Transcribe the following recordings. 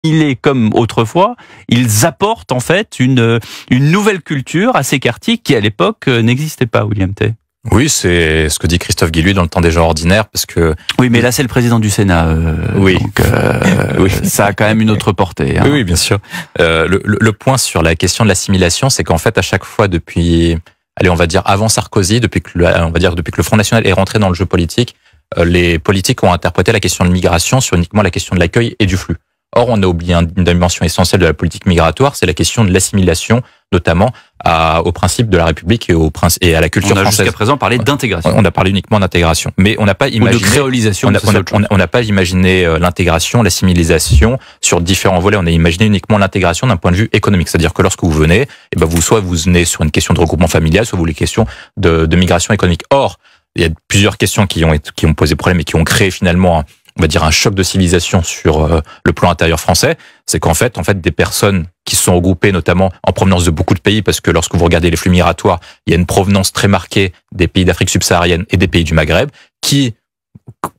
assimilés comme autrefois, ils apportent en fait une nouvelle culture à ces quartiers qui à l'époque n'existaient pas, William Tay. Oui, c'est ce que dit Christophe Guilluy dans Le Temps des gens ordinaires, parce que... Oui, mais là c'est le président du Sénat, oui. Donc oui. Ça a quand même une autre portée. Hein. Oui, bien sûr. Le point sur la question de l'assimilation, c'est qu'en fait à chaque fois depuis, on va dire avant Sarkozy, depuis que le Front National est rentré dans le jeu politique, les politiques ont interprété la question de migration sur uniquement la question de l'accueil et du flux. Or, on a oublié une dimension essentielle de la politique migratoire, c'est la question de l'assimilation, notamment au principe de la République et à la culture française. On a jusqu'à présent parlé d'intégration. On a parlé uniquement d'intégration, mais on n'a pas imaginé... Ou de créolisation. On n'a pas imaginé l'intégration, l'assimilisation sur différents volets. On a imaginé uniquement l'intégration d'un point de vue économique. C'est-à-dire que lorsque vous venez, soit vous venez sur une question de regroupement familial, soit vous les questions de migration économique. Or, il y a plusieurs questions qui ont posé problème et qui ont créé finalement on va dire un choc de civilisation sur le plan intérieur français, c'est qu'en fait des personnes qui se sont regroupées notamment en provenance de beaucoup de pays, parce que lorsque vous regardez les flux migratoires, il y a une provenance très marquée des pays d'Afrique subsaharienne et des pays du Maghreb, qui,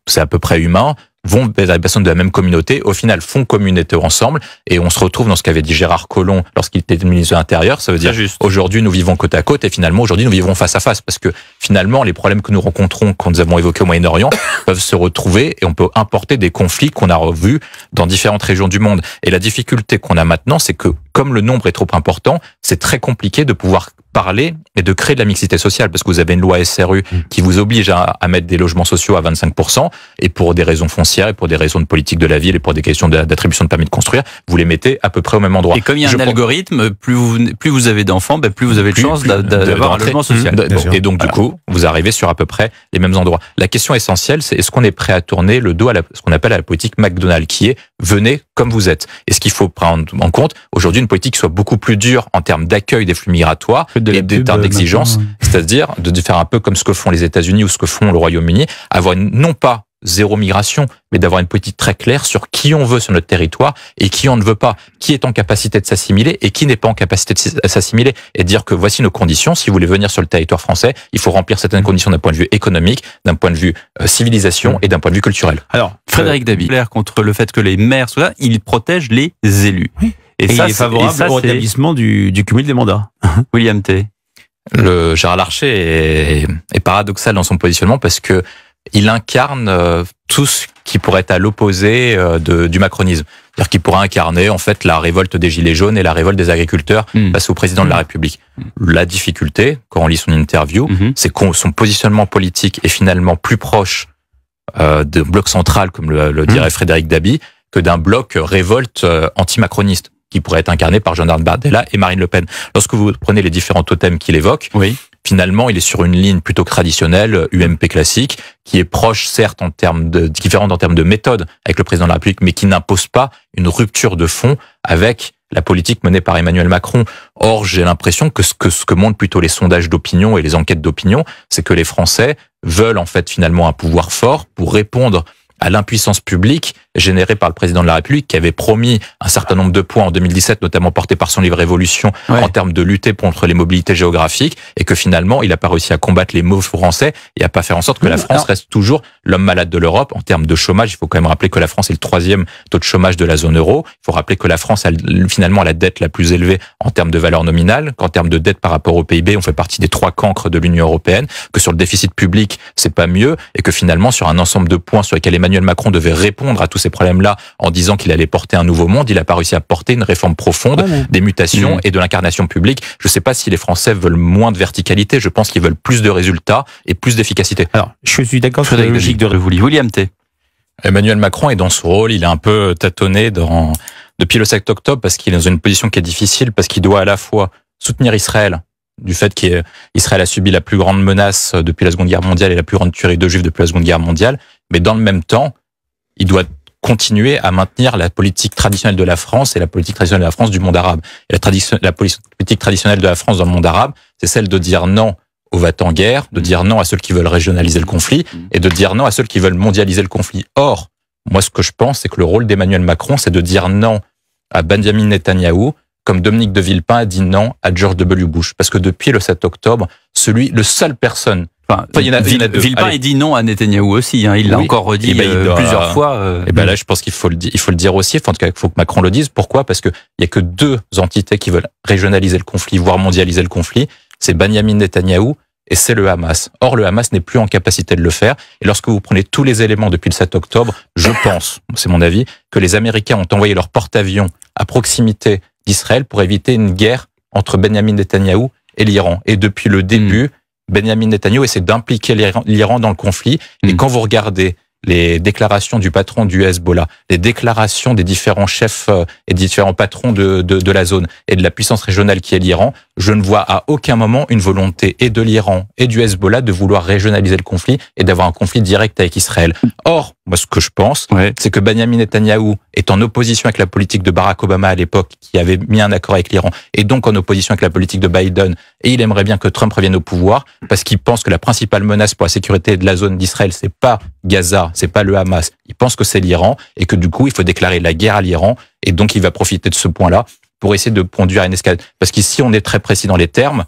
c'est à peu près humain, vont vers les personnes de la même communauté, au final font communauté ensemble, et on se retrouve dans ce qu'avait dit Gérard Collomb lorsqu'il était ministre de l'Intérieur, ça veut dire aujourd'hui nous vivons côte à côte, et finalement aujourd'hui nous vivons face à face, parce que finalement les problèmes que nous rencontrons, quand nous avons évoqué au Moyen-Orient, peuvent se retrouver, et on peut importer des conflits qu'on a revus dans différentes régions du monde. Et la difficulté qu'on a maintenant, c'est que comme le nombre est trop important, c'est très compliqué de pouvoir parler et de créer de la mixité sociale, parce que vous avez une loi SRU qui vous oblige à mettre des logements sociaux à 25%, et pour des raisons foncières et pour des raisons de politique de la ville et pour des questions d'attribution de permis de construire, vous les mettez à peu près au même endroit. Et comme il y a un algorithme, plus vous avez d'enfants, plus vous avez de chances d'avoir un logement social. Et donc du coup, vous arrivez sur à peu près les mêmes endroits. La question essentielle, c'est est-ce qu'on est prêt à tourner le dos à ce qu'on appelle la politique McDonald's, qui est venez comme vous êtes. Et ce qu'il faut prendre en compte, aujourd'hui, une politique qui soit beaucoup plus dure en termes d'accueil des flux migratoires et en termes d'exigence, c'est-à-dire de faire un peu comme ce que font les États-Unis ou ce que font le Royaume-Uni, avoir non pas zéro migration, mais d'avoir une politique très claire sur qui on veut sur notre territoire et qui on ne veut pas, qui est en capacité de s'assimiler et qui n'est pas en capacité de s'assimiler, et dire que voici nos conditions, si vous voulez venir sur le territoire français, il faut remplir certaines conditions d'un point de vue économique, d'un point de vue civilisation et d'un point de vue culturel. Alors, Frédéric Dabi, clair contre le fait que les maires, ils protègent les élus. Oui. Et ça, il est favorable au rétablissement du cumul des mandats. William Tay. Gérard Larcher est paradoxal dans son positionnement, parce que il incarne tout ce qui pourrait être à l'opposé du macronisme. C'est-à-dire qu'il pourrait incarner en fait la révolte des Gilets jaunes et la révolte des agriculteurs face au président de la République. La difficulté, quand on lit son interview, c'est que son positionnement politique est finalement plus proche d'un bloc central, comme le dirait Frédéric Dabi, que d'un bloc révolte anti-macroniste, qui pourrait être incarné par Jordan Bardella et Marine Le Pen. Lorsque vous prenez les différents totems qu'il évoque, finalement, il est sur une ligne plutôt traditionnelle, UMP classique, qui est proche, certes, différente en termes de méthode avec le président de la République, mais qui n'impose pas une rupture de fond avec la politique menée par Emmanuel Macron. Or, j'ai l'impression que ce que montrent plutôt les sondages d'opinion et les enquêtes d'opinion, c'est que les Français veulent en fait finalement un pouvoir fort pour répondre à l'impuissance publique générée par le président de la République, qui avait promis un certain nombre de points en 2017, notamment porté par son livre Révolution, en termes de lutter contre les mobilités géographiques, et que finalement, il n'a pas réussi à combattre les maux français et à pas faire en sorte que la France reste toujours l'homme malade de l'Europe. En termes de chômage, il faut quand même rappeler que la France est le 3e taux de chômage de la zone euro. Il faut rappeler que la France a finalement la dette la plus élevée en termes de valeur nominale, qu'en termes de dette par rapport au PIB, on fait partie des 3 cancres de l'Union européenne, que sur le déficit public, c'est pas mieux, et que finalement, sur un ensemble de points sur lesquels Emmanuel Macron devait répondre à tous ces problèmes-là en disant qu'il allait porter un nouveau monde, il n'a pas réussi à porter une réforme profonde des mutations et de l'incarnation publique. Je ne sais pas si les Français veulent moins de verticalité, je pense qu'ils veulent plus de résultats et plus d'efficacité. Alors, je suis d'accord sur la logique de William Tay. Emmanuel Macron est dans ce rôle, il est un peu tâtonné depuis le 7 octobre, parce qu'il est dans une position qui est difficile, parce qu'il doit à la fois soutenir Israël, du fait qu'Israël a subi la plus grande menace depuis la Seconde Guerre mondiale et la plus grande tuerie de Juifs depuis la Seconde Guerre mondiale, mais dans le même temps, il doit continuer à maintenir la politique traditionnelle de la France et la politique traditionnelle de la France du monde arabe. Et la politique traditionnelle de la France dans le monde arabe, c'est celle de dire non aux va-t-en-guerre, de dire non à ceux qui veulent régionaliser le conflit et de dire non à ceux qui veulent mondialiser le conflit. Or, moi, ce que je pense, c'est que le rôle d'Emmanuel Macron, c'est de dire non à Benjamin Netanyahou, comme Dominique de Villepin a dit non à George W. Bush. Parce que depuis le 7 octobre, le seule personne Enfin, Villepin, il dit non à Netanyahou aussi. Hein. Il l'a encore redit plusieurs fois. Et ben là, je pense qu'il faut le dire aussi. Enfin, en tout cas, il faut que Macron le dise. Pourquoi ? Parce que il y a que deux entités qui veulent régionaliser le conflit, voire mondialiser le conflit. C'est Benyamin Netanyahou et c'est le Hamas. Or, le Hamas n'est plus en capacité de le faire. Et lorsque vous prenez tous les éléments depuis le 7 octobre, je pense, c'est mon avis, que les Américains ont envoyé leur porte-avions à proximité d'Israël pour éviter une guerre entre Benyamin Netanyahou et l'Iran. Et depuis le début, Benyamin Netanyahou essaie d'impliquer l'Iran dans le conflit. Et quand vous regardez les déclarations du patron du Hezbollah, les déclarations des différents chefs et différents patrons de la zone et de la puissance régionale qui est l'Iran, je ne vois à aucun moment une volonté et de l'Iran et du Hezbollah de vouloir régionaliser le conflit et d'avoir un conflit direct avec Israël. Or, moi, ce que je pense, c'est que Benyamin Netanyahou est en opposition avec la politique de Barack Obama à l'époque, qui avait mis un accord avec l'Iran, et donc en opposition avec la politique de Biden, et il aimerait bien que Trump revienne au pouvoir, parce qu'il pense que la principale menace pour la sécurité de la zone d'Israël, c'est pas Gaza, c'est pas le Hamas, il pense que c'est l'Iran, et que du coup, il faut déclarer la guerre à l'Iran, et donc il va profiter de ce point-là pour essayer de conduire à une escalade. Parce qu'ici, on est très précis dans les termes,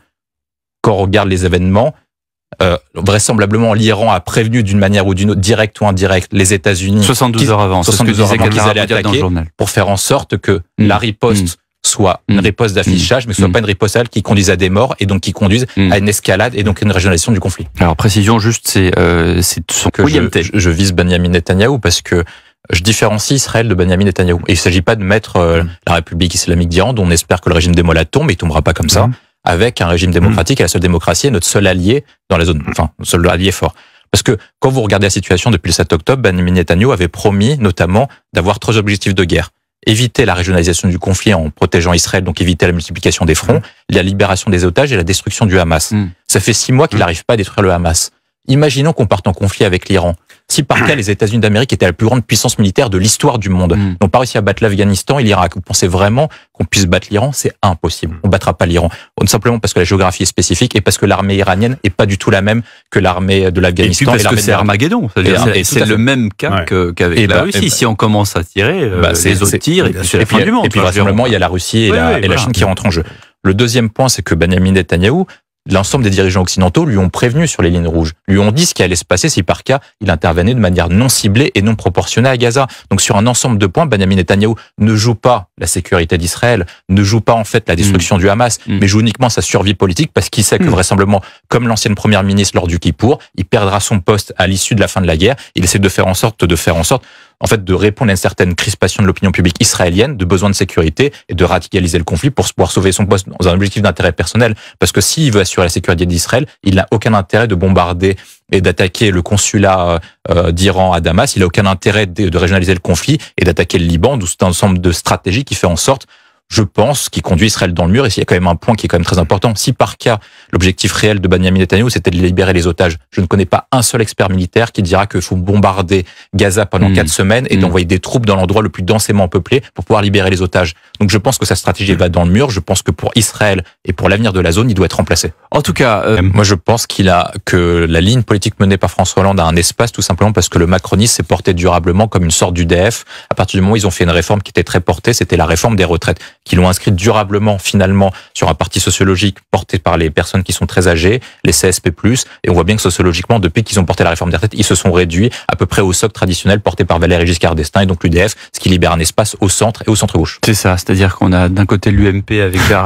quand on regarde les événements, vraisemblablement l'Iran a prévenu d'une manière ou d'une autre, directe ou indirecte, les États-Unis 72 heures avant, 72 heures avant qu'ils allaient attaquer pour faire en sorte que la riposte soit une riposte d'affichage, mais ce soit pas une riposte qui conduise à des morts et donc qui conduise à une escalade et donc à une régionalisation du conflit. Alors précision juste, c'est que je vise Benyamin Netanyahou parce que je différencie Israël de Benyamin Netanyahou. Et il ne s'agit pas de mettre la République islamique d'Iran, dont on espère que le régime des mollahs tombe, et il tombera pas comme ça, avec un régime démocratique, et la seule démocratie est notre seul allié dans la zone, enfin, notre seul allié fort. Parce que quand vous regardez la situation depuis le 7 octobre, Benyamin Netanyahou avait promis notamment d'avoir 3 objectifs de guerre. Éviter la régionalisation du conflit en protégeant Israël, donc éviter la multiplication des fronts, la libération des otages et la destruction du Hamas. Ça fait 6 mois qu'il n'arrive pas à détruire le Hamas. Imaginons qu'on parte en conflit avec l'Iran. Si par cas les États-Unis d'Amérique étaient la plus grande puissance militaire de l'histoire du monde, n'ont pas réussi à battre l'Afghanistan et l'Irak, vous pensez vraiment qu'on puisse battre l'Iran? C'est impossible. On battra pas l'Iran. Simplement parce que la géographie est spécifique et parce que l'armée iranienne est pas du tout la même que l'armée de l'Afghanistan. Et puis parce que c'est Armageddon. C'est le même cas qu'avec la Russie. Si on commence à tirer, les autres tirent et puis c'est la fin du monde. Et puis vraisemblablement, il y a la Russie et la Chine qui rentrent en jeu. Le deuxième point, c'est que Benyamin Netanyahou, l'ensemble des dirigeants occidentaux lui ont prévenu sur les lignes rouges, lui ont dit ce qui allait se passer si par cas il intervenait de manière non ciblée et non proportionnée à Gaza. Donc sur un ensemble de points, Benyamin Netanyahou ne joue pas la sécurité d'Israël, ne joue pas en fait la destruction du Hamas, mais joue uniquement sa survie politique parce qu'il sait que vraisemblablement, comme l'ancienne première ministre lors du Kippour, il perdra son poste à l'issue de la fin de la guerre. Il essaie de faire en sorte en fait, de répondre à une certaine crispation de l'opinion publique israélienne, de besoin de sécurité et de radicaliser le conflit pour pouvoir sauver son poste dans un objectif d'intérêt personnel. Parce que s'il veut assurer la sécurité d'Israël, il n'a aucun intérêt de bombarder et d'attaquer le consulat d'Iran à Damas. Il n'a aucun intérêt de régionaliser le conflit et d'attaquer le Liban, d'où c'est un ensemble de stratégies qui fait en sorte, je pense, qui conduit Israël dans le mur. Et il y a quand même un point qui est quand même très important. Si par cas, l'objectif réel de Benyamin Netanyahou, c'était de libérer les otages, je ne connais pas un seul expert militaire qui dira qu'il faut bombarder Gaza pendant 4 semaines et d'envoyer des troupes dans l'endroit le plus densément peuplé pour pouvoir libérer les otages. Donc je pense que sa stratégie va dans le mur. Je pense que pour Israël et pour l'avenir de la zone, il doit être remplacé. En tout cas, moi je pense que la ligne politique menée par François Hollande a un espace, tout simplement parce que le macronisme s'est porté durablement comme une sorte d'UDF. À partir du moment où ils ont fait une réforme qui était très portée, c'était la réforme des retraites, qui l'ont inscrite durablement finalement sur un parti sociologique porté par les personnes qui sont très âgées, les CSP+, et on voit bien que sociologiquement, depuis qu'ils ont porté la réforme des retraites, ils se sont réduits à peu près au socle traditionnel porté par Valéry Giscard d'Estaing et donc l'UDF, ce qui libère un espace au centre et au centre-gauche. C'est ça, c'est-à-dire qu'on a d'un côté l'UMP avec Gérard